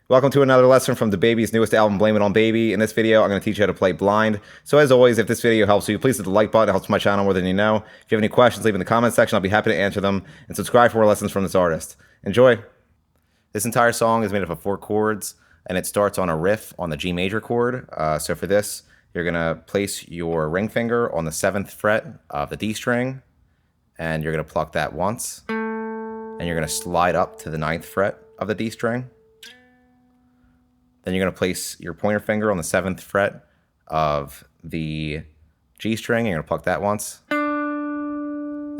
Welcome to another lesson from DaBaby's newest album, Blame It On Baby. In this video, I'm going to teach you how to play blind. So as always, if this video helps you, please hit the like button. It helps my channel more than you know. If you have any questions, leave in the comment section. I'll be happy to answer them. And subscribe for more lessons from this artist. Enjoy! This entire song is made up of 4 chords, and it starts on a riff on the G major chord. So for this, you're going to place your ring finger on the 7th fret of the D string, and you're going to pluck that once. And you're going to slide up to the 9th fret of the D string. Then you're going to place your pointer finger on the 7th fret of the G string. You're going to pluck that once. Then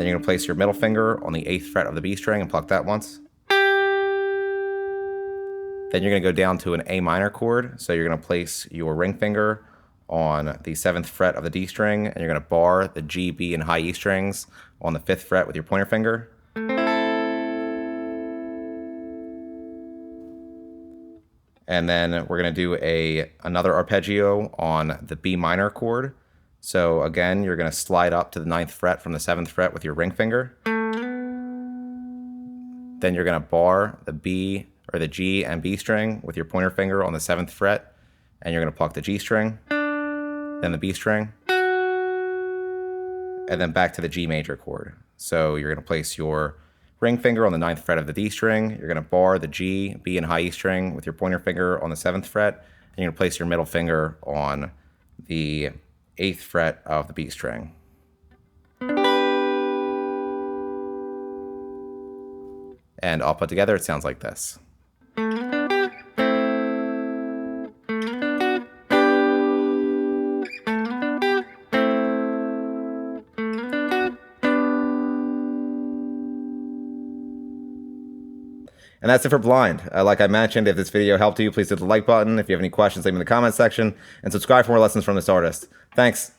you're going to place your middle finger on the 8th fret of the B string and pluck that once. Then you're going to go down to an A minor chord. So you're going to place your ring finger on the 7th fret of the D string, and you're going to bar the G, B, and high E strings on the 5th fret with your pointer finger. And then we're going to do another arpeggio on the B minor chord. So again, you're going to slide up to the 9th fret from the 7th fret with your ring finger. Then you're going to bar the B or the G and B string with your pointer finger on the 7th fret, and you're going to pluck the G string, then the B string, and then back to the G major chord. So you're going to place your ring finger on the 9th fret of the D string. You're going to bar the G, B, and high E string with your pointer finger on the 7th fret, and you're going to place your middle finger on the 8th fret of the B string. And all put together, it sounds like this. And that's it for blind. Like I mentioned, if this video helped you, please hit the like button. If you have any questions, leave them in the comment section. And subscribe for more lessons from this artist. Thanks.